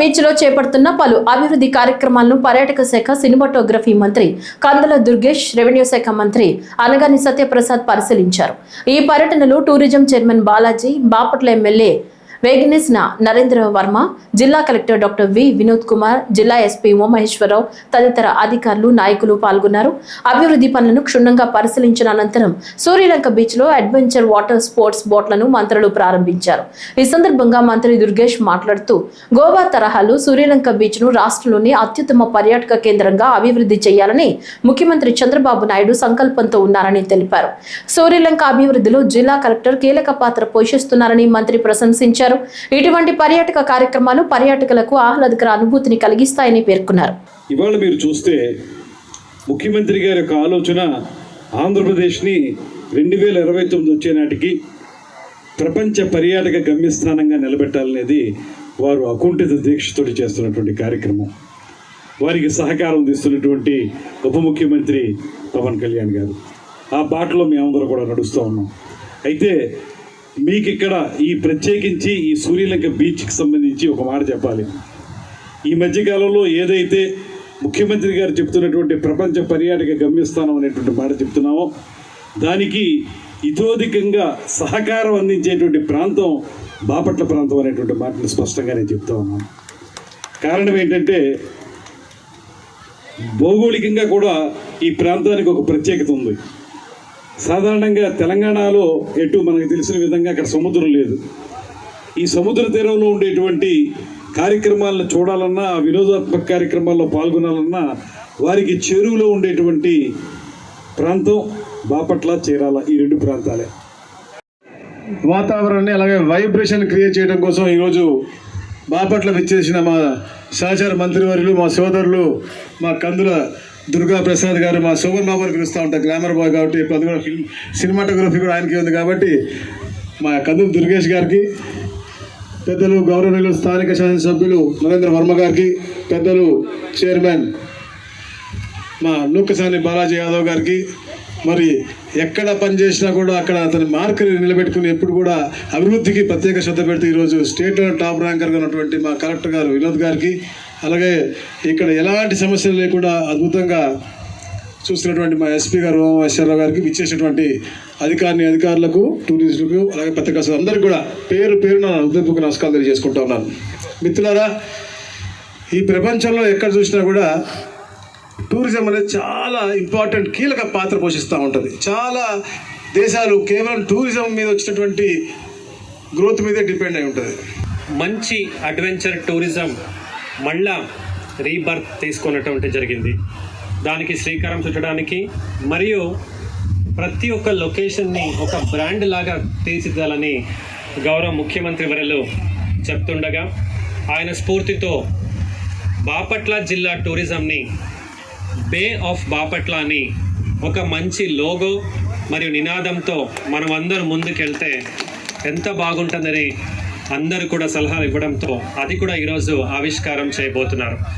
Beach లో చేపడుతున్న పలు అభివృద్ధి కార్యక్రమాలను పర్యాటక శాఖ సినిమాటోగ్రఫీ మంత్రి కందుల దుర్గేష్, రెవెన్యూ శాఖ మంత్రి అనగాని సత్యప్రసాద్ పరిశీలించారు. ఈ పర్యటనలో tourism chairman Balaji, Bapatla MLA Vegesna Narendra Varma, జిల్లా collector doctor V Vinod Kumar, జిల్లా ఎస్పీ ఉమామహేశ్వరరావు తదితర అధికారులు, నాయకులు పాల్గొన్నారు. అభివృద్ధి పనులను క్షుణ్ణంగా పరిశీలించిన అనంతరం సూర్యలంక బీచ్ లో అడ్వెంచర్ వాటర్ స్పోర్ట్స్ బోట్లను మంత్రులు ప్రారంభించారు. ఈ సందర్భంగా మంత్రి దుర్గేష్ మాట్లాడుతూ గోవా తరహాలో సూర్యలంక బీచ్ ను రాష్ట్రంలోని అత్యుత్తమ పర్యాటక కేంద్రంగా అభివృద్ధి చేయాలని ముఖ్యమంత్రి చంద్రబాబు నాయుడు సంకల్పంతో ఉన్నారని తెలిపారు. సూర్యలంక అభివృద్ధిలో జిల్లా కలెక్టర్ కీలక పాత్ర పోషిస్తున్నారని మంత్రి ప్రశంసించారు. ఇటువంటి పర్యాటక కార్యక్రమాలు పర్యాటకులకు ఆహ్లాదకర అనుభూతిని కలిగిస్తాయని పేర్కొన్నారు. ఇవాళ మీరు చూస్తే ముఖ్యమంత్రి గారి యొక్క ఆలోచన ఆంధ్రప్రదేశ్ని 2029 వచ్చే నాటికి ప్రపంచ పర్యాటక గమ్యస్థానంగా నిలబెట్టాలనేది వారు అకుంఠిత దీక్షతో చేస్తున్నటువంటి కార్యక్రమం. వారికి సహకారం అందిస్తున్నటువంటి ఉప ముఖ్యమంత్రి పవన్ కళ్యాణ్ గారు ఆ బాటలో మేమందరూ కూడా నడుస్తూ ఉన్నాం. అయితే మీకు ఇక్కడ ఈ ప్రత్యేకించి ఈ సూర్యలంక బీచ్కి సంబంధించి ఒక మాట చెప్పాలి. ఈ మధ్యకాలంలో ఏదైతే ముఖ్యమంత్రి గారు చెప్తున్నటువంటి ప్రపంచ పర్యాటక గమ్యస్థానం అనేటువంటి మాట చెప్తున్నామో దానికి ఇతోధికంగా సహకారం అందించేటువంటి ప్రాంతం బాపట్ల ప్రాంతం అనేటువంటి మాటను స్పష్టంగా నేను చెప్తా ఉన్నాను. కారణం ఏంటంటే భౌగోళికంగా కూడా ఈ ప్రాంతానికి ఒక ప్రత్యేకత ఉంది. సాధారణంగా తెలంగాణలో ఎటు మనకు తెలిసిన విధంగా అక్కడ సముద్రం లేదు. ఈ సముద్ర తీరంలో ఉండేటువంటి కార్యక్రమాలను చూడాలన్నా, వినోదాత్మక కార్యక్రమాల్లో పాల్గొనాలన్నా వారికి చెరువులో ఉండేటువంటి ప్రాంతం బాపట్ల, చీరాల ఈ రెండు ప్రాంతాలే. వాతావరణాన్ని అలాగే వైబ్రేషన్ క్రియేట్ చేయడం కోసం ఈరోజు బాపట్ల విచ్చేసిన మా సహచార మంత్రివర్యులు, మా సోదరులు, మా కందుల దుర్గా ప్రసాద్ గారు, మా శోభన్ బాబుని పిలుస్తూ ఉంటారు, గ్లామర్ బాయ్ కాబట్టి ఇప్పుడు కూడా సినిమాటోగ్రఫీ కూడా ఆయనకి ఉంది కాబట్టి మా కందుల దుర్గేష్ గారికి, పెద్దలు గౌరవనీయులు స్థానిక శాసనసభ్యులు నరేంద్ర వర్మ గారికి, పెద్దలు చైర్మన్ మా నూకసాని బాలాజీ యాదవ్ గారికి, మరి ఎక్కడ పనిచేసినా కూడా అక్కడ అతని మార్కుని నిలబెట్టుకుని ఎప్పుడు కూడా అభివృద్ధికి ప్రత్యేక శ్రద్ధ పెడుతూ ఈరోజు స్టేట్లో టాప్ ర్యాంకర్గా ఉన్నటువంటి మా కలెక్టర్ గారు వినోద్ గారికి, అలాగే ఇక్కడ ఎలాంటి సమస్యలు లేకుండా అద్భుతంగా చూస్తున్నటువంటి మా ఎస్పీ గారు ఉమామహేశ్వరరావు గారికి, విచ్చేసినటువంటి అధికారులకు, టూరిస్టులకు, అలాగే పత్రికా అందరికీ కూడా పేరు పేరున హృదయపూర్వక నమస్కారం తెలియజేసుకుంటా ఉన్నాను. మిత్రులారా, ఈ ప్రపంచంలో ఎక్కడ చూసినా కూడా టూరిజం అనేది చాలా ఇంపార్టెంట్, కీలక పాత్ర పోషిస్తూ ఉంటుంది. చాలా దేశాలు కేవలం టూరిజం మీద వచ్చినటువంటి గ్రోత్ మీదే డిపెండ్ అయి ఉంటుంది. మంచి అడ్వెంచర్ టూరిజం మళ్ళా రీబర్త్ తీసుకున్నటువంటి జరిగింది. దానికి శ్రీకారం చుట్టడానికి మరియు ప్రతి ఒక్క లొకేషన్ని ఒక బ్రాండ్ లాగా తీర్చిదిద్దాలని గౌరవ ముఖ్యమంత్రి వర్యులు చెప్తుండగా ఆయన స్ఫూర్తితో బాపట్ల జిల్లా టూరిజంని బే ఆఫ్ బాపట్ల అని ఒక మంచి లోగో మరియు నినాదంతో మనం అందరం ముందుకెళ్తే ఎంత బాగుంటుందని అందరూ కూడా సలహాలు ఇవ్వడంతో అది కూడా ఈరోజు ఆవిష్కారం చేయబోతున్నారు.